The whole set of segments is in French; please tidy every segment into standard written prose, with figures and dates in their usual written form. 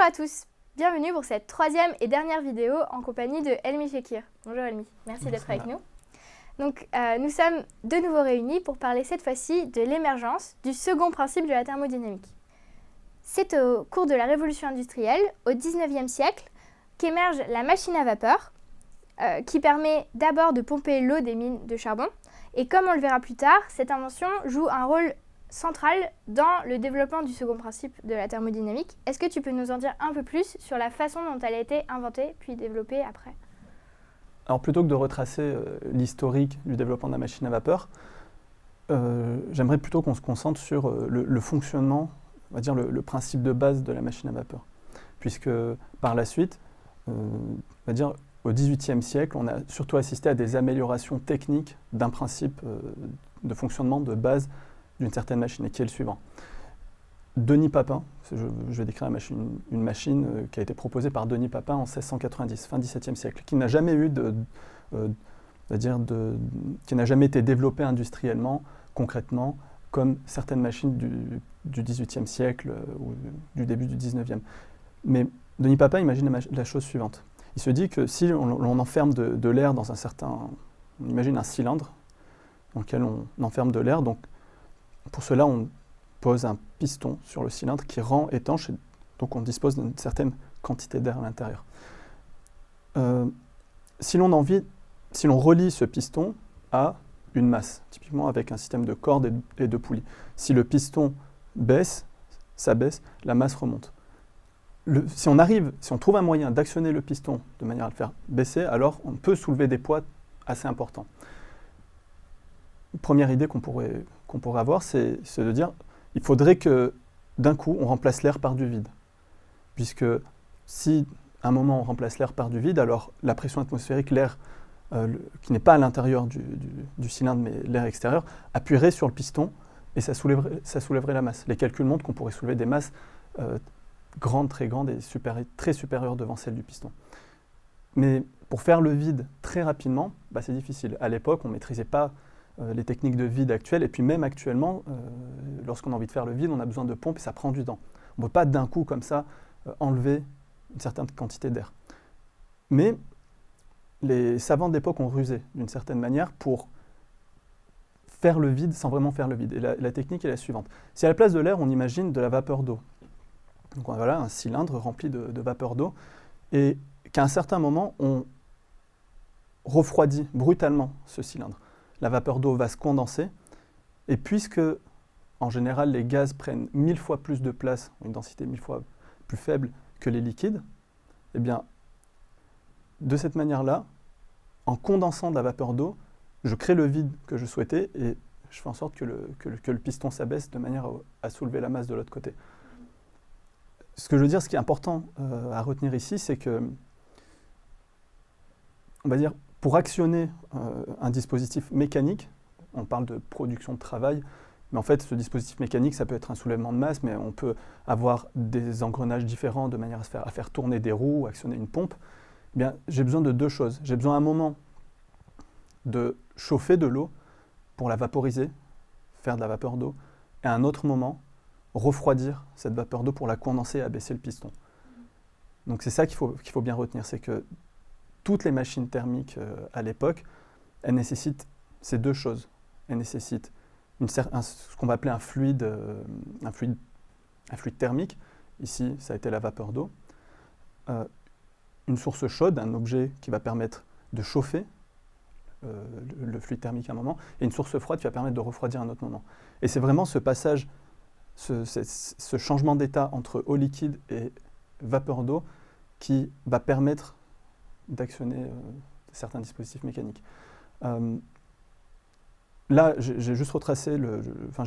à tous, bienvenue pour cette troisième et dernière vidéo en compagnie de Helmi Fekir. Bonjour Helmi, merci d'être avec nous. Donc, nous sommes de nouveau réunis pour parler cette fois-ci de l'émergence du second principe de la thermodynamique. C'est au cours de la révolution industrielle, au XIXe siècle, qu'émerge la machine à vapeur, qui permet d'abord de pomper l'eau des mines de charbon. Et comme on le verra plus tard, cette invention joue un rôle central dans le développement du second principe de la thermodynamique. Est-ce que tu peux nous en dire un peu plus sur la façon dont elle a été inventée puis développée après ? Alors plutôt que de retracer l'historique du développement de la machine à vapeur, j'aimerais plutôt qu'on se concentre sur le fonctionnement, on va dire le principe de base de la machine à vapeur. Puisque par la suite, on va dire au XVIIIe siècle, on a surtout assisté à des améliorations techniques d'un principe de fonctionnement de base d'une certaine machine, et qui est le suivant. Denis Papin, je vais décrire une machine qui a été proposée par Denis Papin en 1690, fin XVIIe siècle, qui n'a jamais eu qui n'a jamais été développée industriellement, concrètement, comme certaines machines du XVIIIe siècle ou du début du XIXe. Mais Denis Papin imagine la chose suivante. Il se dit que si on enferme de l'air dans on imagine un cylindre dans lequel on enferme de l'air, donc pour cela on pose un piston sur le cylindre qui rend étanche, et donc on dispose d'une certaine quantité d'air à l'intérieur. Si l'on relie ce piston à une masse, typiquement avec un système de cordes et de poulies, si le piston s'abaisse, la masse remonte. Si on trouve un moyen d'actionner le piston de manière à le faire baisser, alors on peut soulever des poids assez importants. Première idée qu'on pourrait avoir, c'est de dire il faudrait que d'un coup on remplace l'air par du vide. Puisque si à un moment on remplace l'air par du vide, alors la pression atmosphérique, l'air qui n'est pas à l'intérieur du cylindre mais l'air extérieur, appuierait sur le piston et ça soulèverait la masse. Les calculs montrent qu'on pourrait soulever des masses grandes, très grandes et très supérieures devant celles du piston. Mais pour faire le vide très rapidement, c'est difficile. À l'époque, on ne maîtrisait pas les techniques de vide actuelles, et puis même actuellement, lorsqu'on a envie de faire le vide, on a besoin de pompes et ça prend du temps. On ne peut pas d'un coup comme ça enlever une certaine quantité d'air. Mais les savants de l'époque ont rusé d'une certaine manière pour faire le vide sans vraiment faire le vide. Et la technique est la suivante. Si à la place de l'air, on imagine de la vapeur d'eau, donc voilà un cylindre rempli de vapeur d'eau, et qu'à un certain moment, on refroidit brutalement ce cylindre. La vapeur d'eau va se condenser, et puisque, en général, les gaz prennent 1000 fois plus de place, une densité 1000 fois plus faible que les liquides, eh bien, de cette manière-là, en condensant de la vapeur d'eau, je crée le vide que je souhaitais, et je fais en sorte que le piston s'abaisse de manière à soulever la masse de l'autre côté. Ce que je veux dire, ce qui est important à retenir ici, c'est que, on va dire, pour actionner un dispositif mécanique, on parle de production de travail, mais en fait, ce dispositif mécanique, ça peut être un soulèvement de masse, mais on peut avoir des engrenages différents de manière à faire tourner des roues, ou actionner une pompe. Eh bien, j'ai besoin de deux choses. J'ai besoin à un moment de chauffer de l'eau pour la vaporiser, faire de la vapeur d'eau, et à un autre moment, refroidir cette vapeur d'eau pour la condenser et abaisser le piston. Donc c'est ça qu'il faut bien retenir, c'est que toutes les machines thermiques à l'époque, elles nécessitent ces deux choses. Elles nécessitent ce qu'on va appeler un fluide thermique. Ici, ça a été la vapeur d'eau. Une source chaude, un objet qui va permettre de chauffer le fluide thermique à un moment, et une source froide qui va permettre de refroidir à un autre moment. Et c'est vraiment ce passage, ce changement d'état entre eau liquide et vapeur d'eau qui va permettre d'actionner certains dispositifs mécaniques. Là, j'ai juste retracé,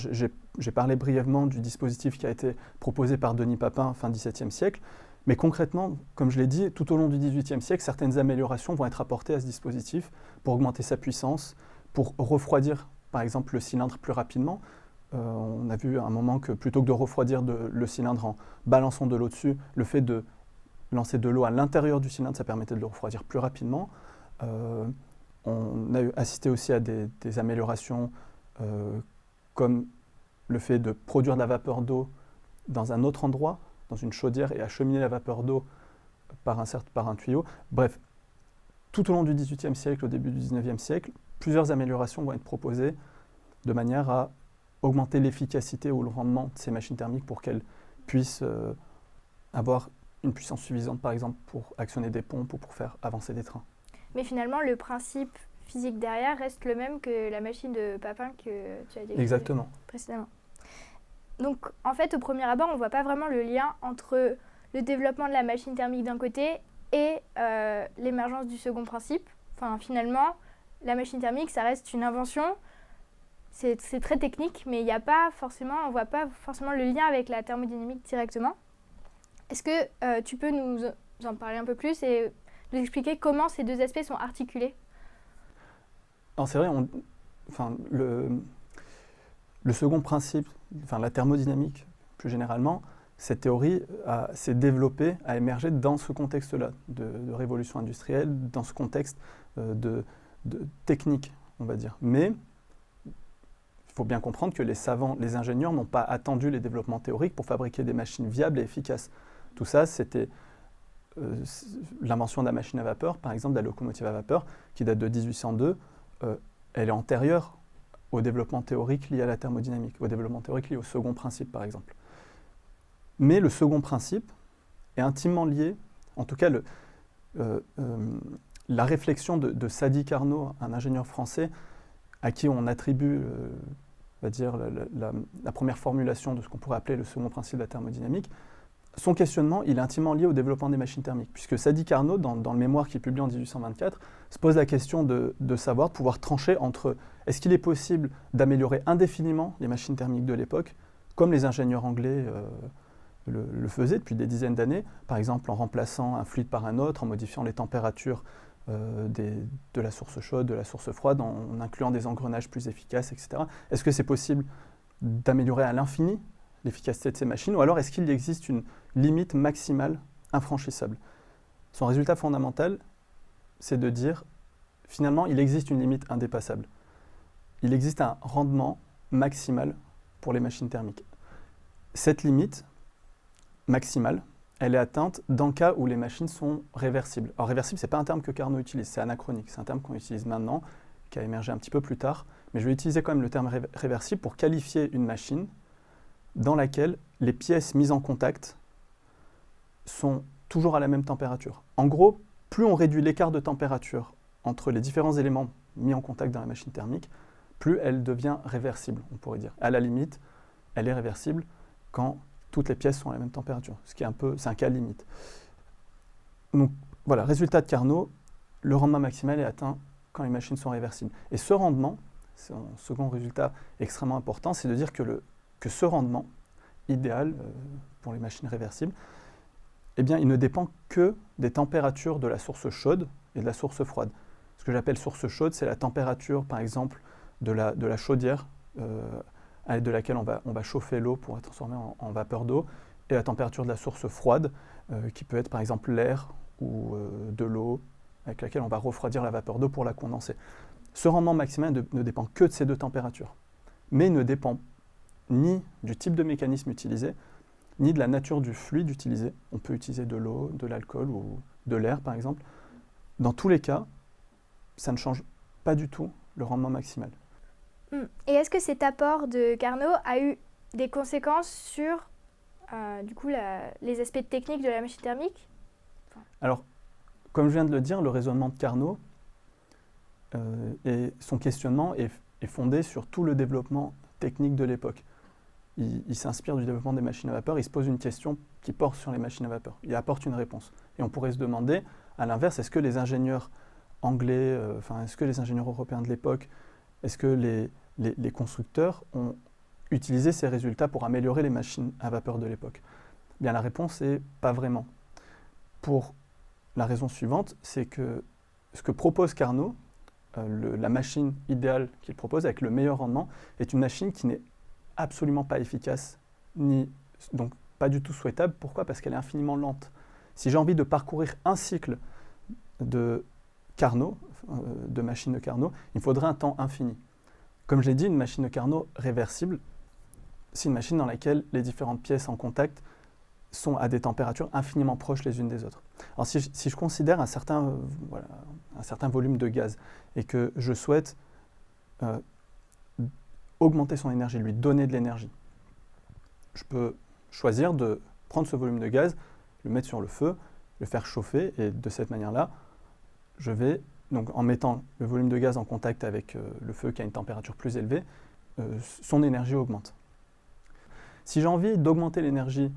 j'ai parlé brièvement du dispositif qui a été proposé par Denis Papin fin XVIIe siècle, mais concrètement, comme je l'ai dit, tout au long du XVIIIe siècle, certaines améliorations vont être apportées à ce dispositif pour augmenter sa puissance, pour refroidir, par exemple, le cylindre plus rapidement. On a vu à un moment que plutôt que de refroidir le cylindre en balançant de l'eau dessus, le fait de lancer de l'eau à l'intérieur du cylindre, ça permettait de le refroidir plus rapidement. On a assisté aussi à des améliorations comme le fait de produire de la vapeur d'eau dans un autre endroit dans une chaudière et acheminer la vapeur d'eau par un tuyau. Bref, tout au long du XVIIIe siècle, au début du XIXe siècle, plusieurs améliorations vont être proposées de manière à augmenter l'efficacité ou le rendement de ces machines thermiques pour qu'elles puissent avoir une puissance suffisante, par exemple, pour actionner des pompes ou pour faire avancer des trains. Mais finalement, le principe physique derrière reste le même que la machine de Papin que tu as décrit précédemment. Donc, en fait, au premier abord, on ne voit pas vraiment le lien entre le développement de la machine thermique d'un côté et l'émergence du second principe. Enfin, finalement, la machine thermique, ça reste une invention. C'est très technique, mais on ne voit pas forcément le lien avec la thermodynamique directement. Est-ce que tu peux nous en parler un peu plus et nous expliquer comment ces deux aspects sont articulés? Alors c'est vrai, le second principe, la thermodynamique plus généralement, cette théorie s'est développée, a émergé dans ce contexte-là de révolution industrielle, dans ce contexte de technique, on va dire. Mais il faut bien comprendre que les savants, les ingénieurs n'ont pas attendu les développements théoriques pour fabriquer des machines viables et efficaces. Tout ça, c'était l'invention de la machine à vapeur, par exemple, de la locomotive à vapeur, qui date de 1802. Elle est antérieure au développement théorique lié à la thermodynamique, au développement théorique lié au second principe, par exemple. Mais le second principe est intimement lié, en tout cas la réflexion de Sadi Carnot, un ingénieur français, à qui on attribue on va dire, la première formulation de ce qu'on pourrait appeler le second principe de la thermodynamique. Son questionnement, il est intimement lié au développement des machines thermiques, puisque Sadi Carnot, dans le mémoire qu'il publie en 1824, se pose la question de savoir, de pouvoir trancher entre est-ce qu'il est possible d'améliorer indéfiniment les machines thermiques de l'époque, comme les ingénieurs anglais le faisaient depuis des dizaines d'années, par exemple en remplaçant un fluide par un autre, en modifiant les températures de la source chaude, de la source froide, en incluant des engrenages plus efficaces, etc. Est-ce que c'est possible d'améliorer à l'infini l'efficacité de ces machines, ou alors est-ce qu'il existe une limite maximale infranchissable? Son résultat fondamental, c'est de dire, finalement, il existe une limite indépassable. Il existe un rendement maximal pour les machines thermiques. Cette limite maximale, elle est atteinte dans le cas où les machines sont réversibles. Alors réversible, ce n'est pas un terme que Carnot utilise, c'est anachronique, c'est un terme qu'on utilise maintenant, qui a émergé un petit peu plus tard, mais je vais utiliser quand même le terme réversible pour qualifier une machine dans laquelle les pièces mises en contact sont toujours à la même température. En gros, plus on réduit l'écart de température entre les différents éléments mis en contact dans la machine thermique, plus elle devient réversible, on pourrait dire. À la limite, elle est réversible quand toutes les pièces sont à la même température, ce qui est c'est un cas limite. Donc voilà, résultat de Carnot, le rendement maximal est atteint quand les machines sont réversibles. Et ce rendement, c'est un second résultat extrêmement important, c'est de dire que ce rendement idéal pour les machines réversibles, eh bien, il ne dépend que des températures de la source chaude et de la source froide. Ce que j'appelle source chaude, c'est la température, par exemple, de la chaudière à l'aide de laquelle on va chauffer l'eau pour la transformer en vapeur d'eau, et la température de la source froide, qui peut être par exemple l'air ou de l'eau, avec laquelle on va refroidir la vapeur d'eau pour la condenser. Ce rendement maximal ne dépend que de ces deux températures, mais il ne dépend ni du type de mécanisme utilisé, ni de la nature du fluide utilisé. On peut utiliser de l'eau, de l'alcool ou de l'air par exemple. Dans tous les cas, ça ne change pas du tout le rendement maximal. Et est-ce que cet apport de Carnot a eu des conséquences sur du coup, les aspects techniques de la machine thermique? Alors, comme je viens de le dire, le raisonnement de Carnot et son questionnement est fondé sur tout le développement technique de l'époque. Il s'inspire du développement des machines à vapeur, il se pose une question qui porte sur les machines à vapeur. Il apporte une réponse. Et on pourrait se demander, à l'inverse, est-ce que les ingénieurs anglais, est-ce que les ingénieurs européens de l'époque, est-ce que les constructeurs ont utilisé ces résultats pour améliorer les machines à vapeur de l'époque? Bien, la réponse est pas vraiment. Pour la raison suivante, c'est que ce que propose Carnot, la machine idéale qu'il propose avec le meilleur rendement, est une machine qui n'est absolument pas efficace, ni donc pas du tout souhaitable. Pourquoi? Parce qu'elle est infiniment lente. Si j'ai envie de parcourir un cycle de Carnot, de machine de Carnot, il faudrait un temps infini. Comme je l'ai dit, une machine de Carnot réversible, c'est une machine dans laquelle les différentes pièces en contact sont à des températures infiniment proches les unes des autres. Alors si je considère un certain volume de gaz et que je souhaite augmenter son énergie, lui donner de l'énergie, je peux choisir de prendre ce volume de gaz, le mettre sur le feu, le faire chauffer, et de cette manière-là, je vais, donc en mettant le volume de gaz en contact avec le feu qui a une température plus élevée, son énergie augmente. Si j'ai envie d'augmenter l'énergie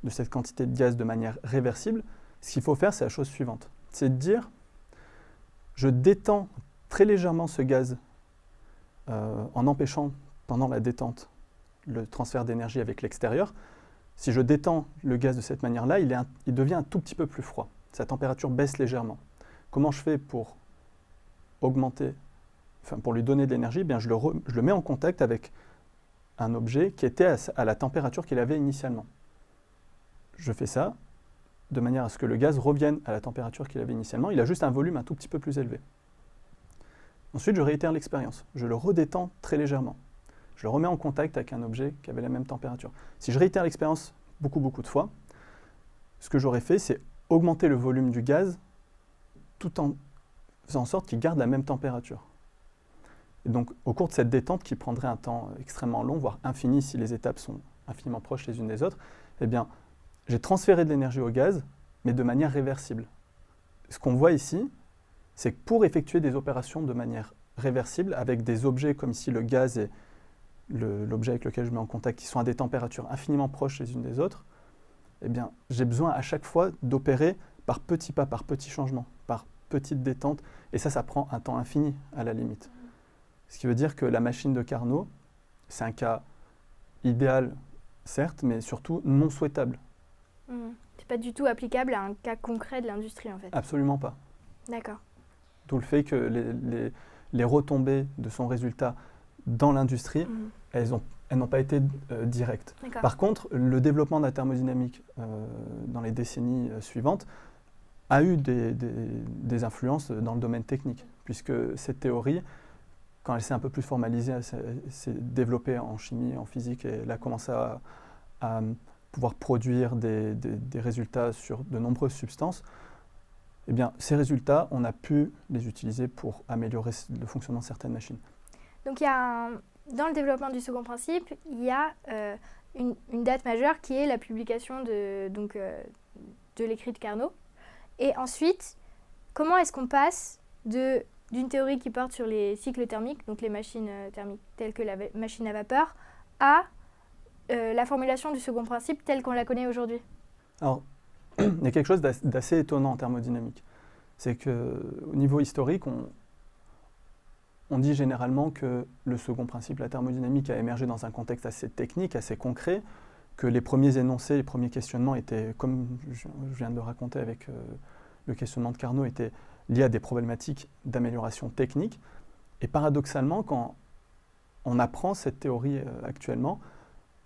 de cette quantité de gaz de manière réversible, ce qu'il faut faire, c'est la chose suivante. C'est de dire, je détends très légèrement ce gaz en empêchant, pendant la détente, le transfert d'énergie avec l'extérieur. Si je détends le gaz de cette manière-là, il devient un tout petit peu plus froid. Sa température baisse légèrement. Comment je fais pour augmenter, pour lui donner de l'énergie? Je le mets en contact avec un objet qui était à la température qu'il avait initialement. Je fais ça de manière à ce que le gaz revienne à la température qu'il avait initialement. Il a juste un volume un tout petit peu plus élevé. Ensuite, je réitère l'expérience. Je le redétends très légèrement. Je le remets en contact avec un objet qui avait la même température. Si je réitère l'expérience beaucoup de fois, ce que j'aurais fait, c'est augmenter le volume du gaz tout en faisant en sorte qu'il garde la même température. Et donc, au cours de cette détente, qui prendrait un temps extrêmement long, voire infini si les étapes sont infiniment proches les unes des autres, eh bien, j'ai transféré de l'énergie au gaz, mais de manière réversible. Ce qu'on voit ici, c'est que pour effectuer des opérations de manière réversible, avec des objets comme ici le gaz et l'objet avec lequel je mets en contact, qui sont à des températures infiniment proches les unes des autres, eh bien, j'ai besoin à chaque fois d'opérer par petits pas, par petits changements, par petites détentes, et ça prend un temps infini à la limite. Ce qui veut dire que la machine de Carnot, c'est un cas idéal, certes, mais surtout non souhaitable. C'est pas du tout applicable à un cas concret de l'industrie, en fait. Absolument pas. D'accord. D'où le fait que les retombées de son résultat dans l'industrie, elles n'ont pas été directes. Par contre, le développement de la thermodynamique dans les décennies suivantes a eu des influences dans le domaine technique, puisque cette théorie, quand elle s'est un peu plus formalisée, elle s'est développée en chimie, en physique, et elle a commencé à pouvoir produire des résultats sur de nombreuses substances. Eh bien, ces résultats, on a pu les utiliser pour améliorer le fonctionnement de certaines machines. Donc, dans le développement du second principe, il y a une date majeure qui est la publication de l'écrit de Carnot. Et ensuite, comment est-ce qu'on passe d'une théorie qui porte sur les cycles thermiques, donc les machines thermiques telles que la machine à vapeur, à la formulation du second principe telle qu'on la connaît aujourd'hui? Alors, il y a quelque chose d'assez étonnant en thermodynamique. C'est qu'au niveau historique, on dit généralement que le second principe, la thermodynamique, a émergé dans un contexte assez technique, assez concret, que les premiers énoncés, les premiers questionnements étaient, comme je viens de le raconter avec le questionnement de Carnot, étaient liés à des problématiques d'amélioration technique. Et paradoxalement, quand on apprend cette théorie actuellement,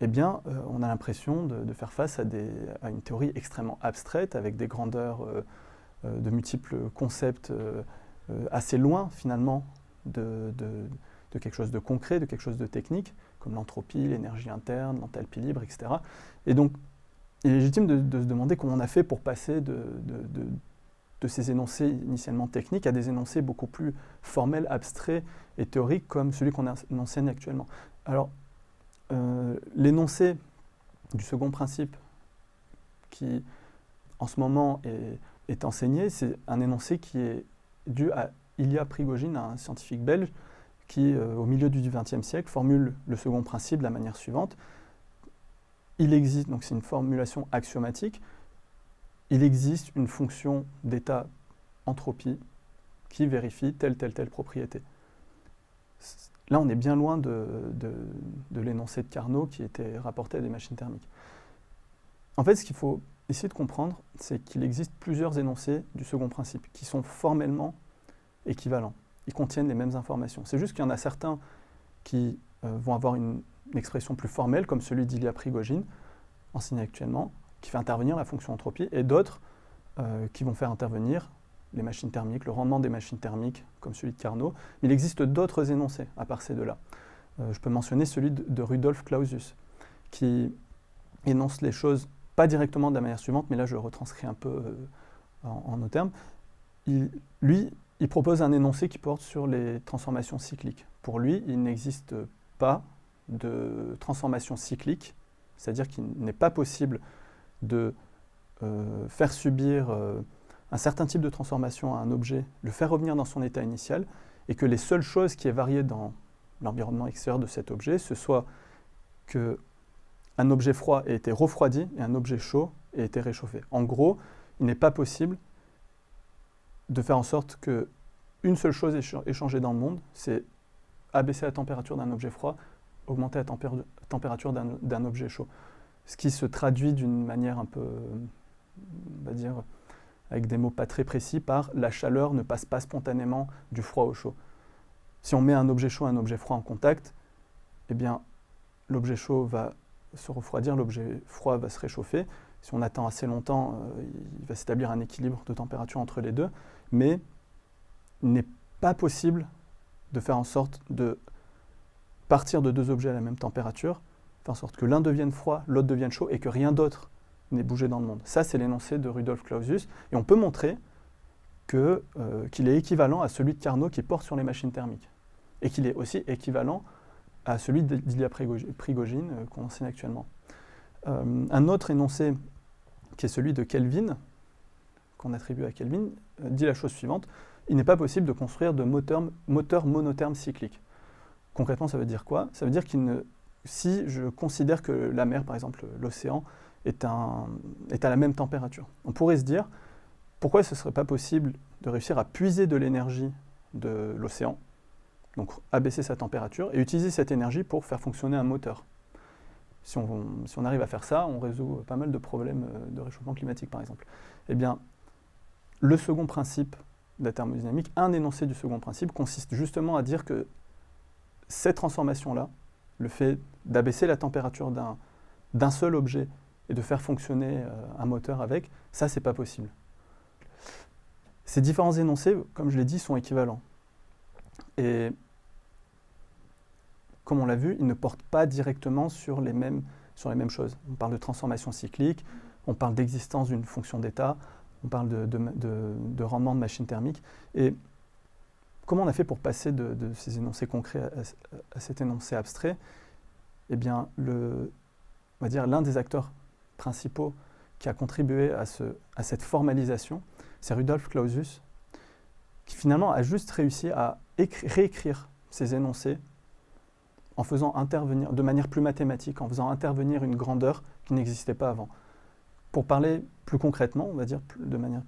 eh bien, on a l'impression de faire face à une théorie extrêmement abstraite, avec des grandeurs de multiples concepts assez loin, finalement, de quelque chose de concret, de quelque chose de technique, comme l'entropie, l'énergie interne, l'enthalpie libre, etc. Et donc, il est légitime de se demander comment on a fait pour passer de ces énoncés initialement techniques à des énoncés beaucoup plus formels, abstraits et théoriques, comme celui qu'on enseigne actuellement. Alors, l'énoncé du second principe qui, en ce moment, est enseigné, c'est un énoncé qui est dû à Ilya Prigogine, un scientifique belge, qui, au milieu du XXe siècle, formule le second principe de la manière suivante. Il existe, donc c'est une formulation axiomatique, il existe une fonction d'état entropie qui vérifie telle propriété. Là, on est bien loin de l'énoncé de Carnot qui était rapporté à des machines thermiques. En fait, ce qu'il faut essayer de comprendre, c'est qu'il existe plusieurs énoncés du second principe qui sont formellement équivalents. Ils contiennent les mêmes informations. C'est juste qu'il y en a certains qui vont avoir une expression plus formelle, comme celui d'Ilya Prigogine, enseigné actuellement, qui fait intervenir la fonction entropie, et d'autres qui vont faire intervenir les machines thermiques, le rendement des machines thermiques, comme celui de Carnot. Mais il existe d'autres énoncés, à part ces deux-là. Je peux mentionner celui de Rudolf Clausius, qui énonce les choses pas directement de la manière suivante, mais là je le retranscris un peu en nos termes. Lui, il propose un énoncé qui porte sur les transformations cycliques. Pour lui, il n'existe pas de transformation cyclique, c'est-à-dire qu'il n'est pas possible de faire subir un certain type de transformation à un objet, le faire revenir dans son état initial, et que les seules choses qui aient varié dans l'environnement extérieur de cet objet, ce soit qu'un objet froid ait été refroidi et un objet chaud ait été réchauffé. En gros, il n'est pas possible de faire en sorte qu'une seule chose ait changé dans le monde, c'est abaisser la température d'un objet froid, augmenter la température d'un objet chaud. Ce qui se traduit d'une manière un peu, on va dire, avec des mots pas très précis, par la chaleur ne passe pas spontanément du froid au chaud. Si on met un objet chaud et un objet froid en contact, eh bien, l'objet chaud va se refroidir, l'objet froid va se réchauffer. Si on attend assez longtemps, il va s'établir un équilibre de température entre les deux, mais il n'est pas possible de faire en sorte de partir de deux objets à la même température, faire en sorte que l'un devienne froid, l'autre devienne chaud, et que rien d'autre n'ait bougé dans le monde. Ça, c'est l'énoncé de Rudolf Clausius, et on peut montrer qu'il est équivalent à celui de Carnot qui porte sur les machines thermiques, et qu'il est aussi équivalent à celui d'Ilya Prigogine qu'on enseigne actuellement. Un autre énoncé, qui est celui de Kelvin, qu'on attribue à Kelvin, dit la chose suivante: il n'est pas possible de construire de moteurs monothermes cycliques. Concrètement, ça veut dire quoi? Ça veut dire si je considère que la mer, par exemple l'océan, est à la même température, on pourrait se dire, pourquoi ce ne serait pas possible de réussir à puiser de l'énergie de l'océan, donc abaisser sa température, et utiliser cette énergie pour faire fonctionner un moteur? Si on arrive à faire ça, on résout pas mal de problèmes de réchauffement climatique, par exemple. Eh bien, le second principe de la thermodynamique, un énoncé du second principe, consiste justement à dire que cette transformation-là, le fait d'abaisser la température d'un seul objet et de faire fonctionner un moteur avec, ça, c'est pas possible. Ces différents énoncés, comme je l'ai dit, sont équivalents. Et comme on l'a vu, ils ne portent pas directement sur les mêmes choses. On parle de transformation cyclique, on parle d'existence d'une fonction d'état, on parle de rendement de machine thermique. Et comment on a fait pour passer de ces énoncés concrets à cet énoncé abstrait? Eh bien, on va dire l'un des acteurs principaux qui a contribué à cette formalisation, c'est Rudolf Clausius, qui finalement a juste réussi à réécrire ces énoncés en faisant intervenir, de manière plus mathématique, en faisant intervenir une grandeur qui n'existait pas avant. Pour parler plus concrètement, on va dire de manière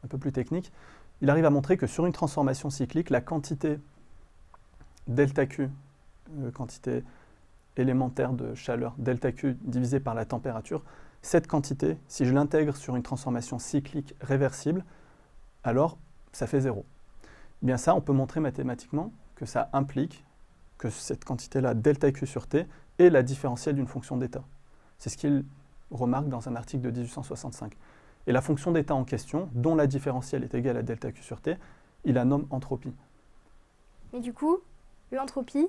un peu plus technique, il arrive à montrer que sur une transformation cyclique, la quantité delta Q, quantité élémentaire de chaleur, delta Q divisé par la température, cette quantité, si je l'intègre sur une transformation cyclique réversible, alors ça fait 0. Eh bien ça, on peut montrer mathématiquement que ça implique que cette quantité-là, delta Q sur T, est la différentielle d'une fonction d'état. C'est ce qu'il remarque dans un article de 1865. Et la fonction d'état en question, dont la différentielle est égale à delta Q sur T, il la nomme entropie. Mais du coup, l'entropie,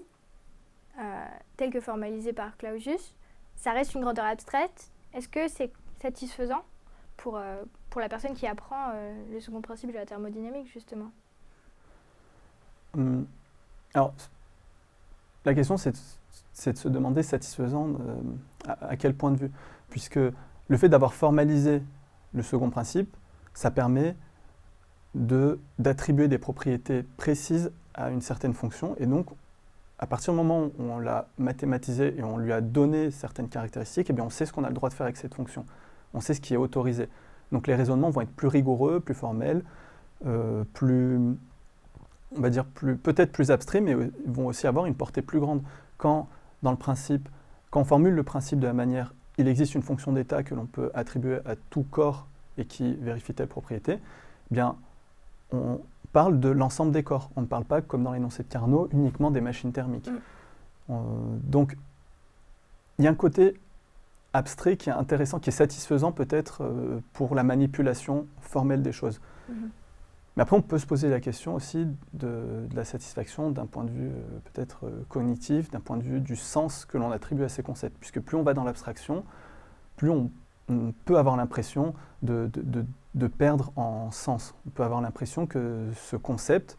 telle que formalisée par Clausius, ça reste une grandeur abstraite. Est-ce que c'est satisfaisant pour la personne qui apprend le second principe de la thermodynamique, justement? Alors, la question, c'est de se demander satisfaisant à quel point de vue. Puisque le fait d'avoir formalisé le second principe, ça permet d'attribuer des propriétés précises à une certaine fonction. Et donc, à partir du moment où on l'a mathématisé et on lui a donné certaines caractéristiques, eh bien on sait ce qu'on a le droit de faire avec cette fonction. On sait ce qui est autorisé. Donc les raisonnements vont être plus rigoureux, plus formels, on va dire peut-être plus abstraits, mais ils vont aussi avoir une portée plus grande. Quand on formule le principe de la manière, il existe une fonction d'état que l'on peut attribuer à tout corps et qui vérifie telle propriété, eh bien, on parle de l'ensemble des corps. On ne parle pas, comme dans l'énoncé de Carnot, uniquement des machines thermiques. Donc, il y a un côté abstrait qui est intéressant, qui est satisfaisant peut-être pour la manipulation formelle des choses. Mais après, on peut se poser la question aussi de la satisfaction d'un point de vue peut-être cognitif, d'un point de vue du sens que l'on attribue à ces concepts. Puisque plus on va dans l'abstraction, plus on on peut avoir l'impression de perdre en sens. On peut avoir l'impression que ce concept,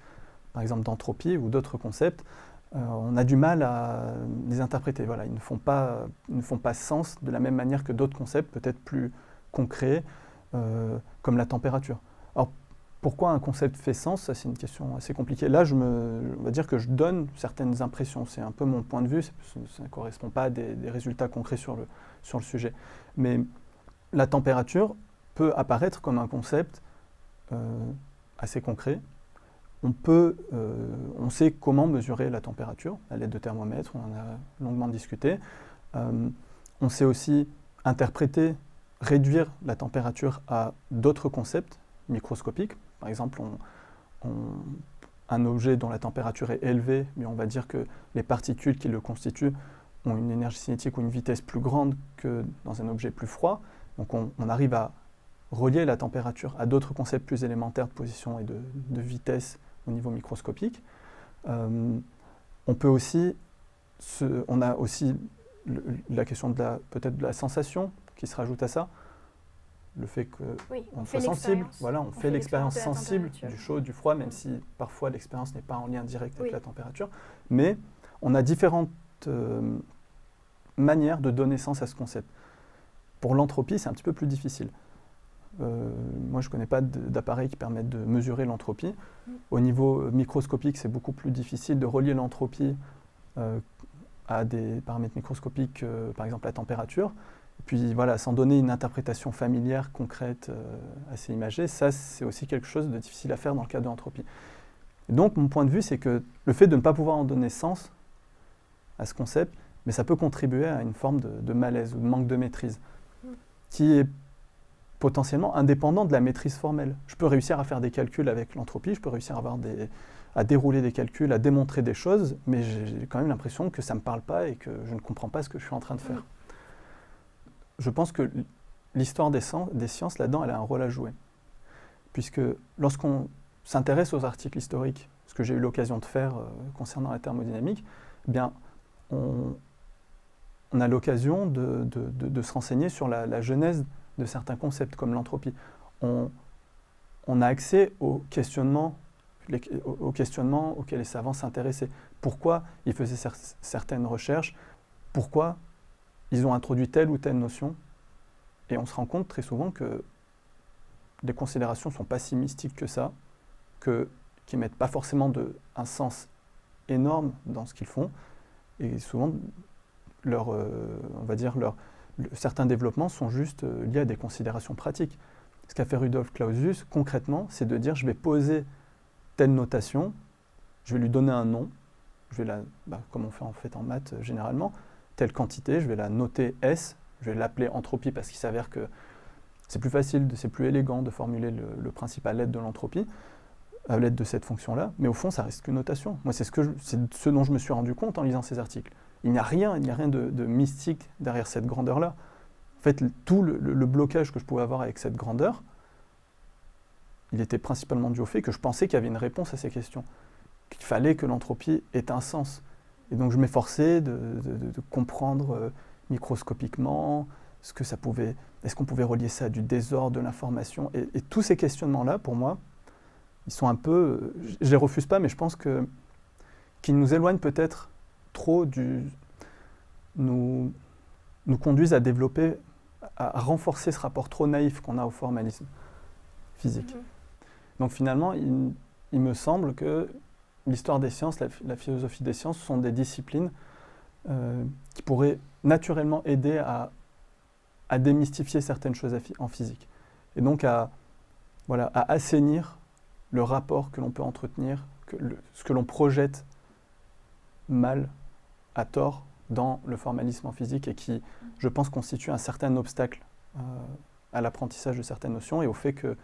par exemple d'entropie ou d'autres concepts, on a du mal à les interpréter. Voilà, ils ne font pas sens de la même manière que d'autres concepts, peut-être plus concrets, comme la température. Alors, pourquoi un concept fait sens? Ça, c'est une question assez compliquée. Là, on va dire que je donne certaines impressions. C'est un peu mon point de vue. Ça ne correspond pas à des résultats concrets sur le sujet. Mais la température peut apparaître comme un concept assez concret. On sait comment mesurer la température à l'aide de thermomètres. On en a longuement discuté. On sait aussi interpréter, réduire la température à d'autres concepts microscopiques. Par exemple, un objet dont la température est élevée, mais on va dire que les particules qui le constituent ont une énergie cinétique ou une vitesse plus grande que dans un objet plus froid. Donc on arrive à relier la température à d'autres concepts plus élémentaires de position et de vitesse au niveau microscopique. On a aussi la question peut-être de la sensation qui se rajoute à ça. Le fait qu'on soit sensible, voilà, on fait l'expérience sensible du chaud, du froid, même si parfois l'expérience n'est pas en lien direct avec la température. Mais on a différentes manières de donner sens à ce concept. Pour l'entropie, c'est un petit peu plus difficile. Moi, je ne connais pas d'appareils qui permettent de mesurer l'entropie. Au niveau microscopique, c'est beaucoup plus difficile de relier l'entropie à des paramètres microscopiques, par exemple la température. Et puis voilà, sans donner une interprétation familière, concrète, assez imagée, ça c'est aussi quelque chose de difficile à faire dans le cas de l'entropie. Et donc mon point de vue, c'est que le fait de ne pas pouvoir en donner sens à ce concept, mais ça peut contribuer à une forme de malaise ou de manque de maîtrise, qui est potentiellement indépendant de la maîtrise formelle. Je peux réussir à faire des calculs avec l'entropie, je peux réussir à dérouler des calculs, à démontrer des choses, mais j'ai quand même l'impression que ça ne me parle pas et que je ne comprends pas ce que je suis en train de faire. Je pense que l'histoire des sciences, là-dedans, elle a un rôle à jouer. Puisque lorsqu'on s'intéresse aux articles historiques, ce que j'ai eu l'occasion de faire concernant la thermodynamique, eh bien, on a l'occasion de se renseigner sur la genèse de certains concepts, comme l'entropie. On a accès aux questionnements auxquels les savants s'intéressaient. Pourquoi ils faisaient certaines recherches? Pourquoi ils ont introduit telle ou telle notion? Et on se rend compte très souvent que les considérations ne sont pas si mystiques que ça, qu'ils ne mettent pas forcément un sens énorme dans ce qu'ils font. Et souvent, certains développements sont juste liés à des considérations pratiques. Ce qu'a fait Rudolf Clausius, concrètement, c'est de dire je vais poser telle notation, je vais lui donner un nom, je vais comme on fait en fait en maths généralement, telle quantité, je vais la noter S, je vais l'appeler entropie parce qu'il s'avère que c'est plus facile, c'est plus élégant de formuler le principe à l'aide de l'entropie, à l'aide de cette fonction-là, mais au fond, ça reste qu'une notation. Moi, c'est ce dont je me suis rendu compte en lisant ces articles. Il n'y a rien de mystique derrière cette grandeur-là. En fait, tout le blocage que je pouvais avoir avec cette grandeur, il était principalement dû au fait que je pensais qu'il y avait une réponse à ces questions, qu'il fallait que l'entropie ait un sens. Et donc je m'efforçais de comprendre microscopiquement est-ce qu'on pouvait relier ça à du désordre, de l'information. Et tous ces questionnements-là, pour moi, ils sont un peu, je ne les refuse pas, mais je pense qu'ils nous éloignent peut-être trop nous conduisent à développer, à renforcer ce rapport trop naïf qu'on a au formalisme physique. Donc finalement, il me semble que l'histoire des sciences, la philosophie des sciences sont des disciplines qui pourraient naturellement aider à démystifier certaines choses en physique. Et donc à assainir le rapport que l'on peut entretenir, ce que l'on projette mal, à tort, dans le formalisme en physique et qui, je pense, constitue un certain obstacle à l'apprentissage de certaines notions et au fait que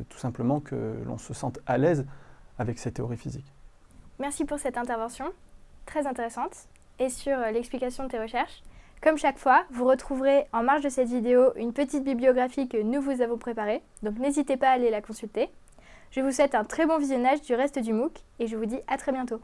tout simplement que l'on se sente à l'aise avec ces théories physiques. Merci pour cette intervention, très intéressante, et sur l'explication de tes recherches. Comme chaque fois, vous retrouverez en marge de cette vidéo une petite bibliographie que nous vous avons préparée, donc n'hésitez pas à aller la consulter. Je vous souhaite un très bon visionnage du reste du MOOC et je vous dis à très bientôt.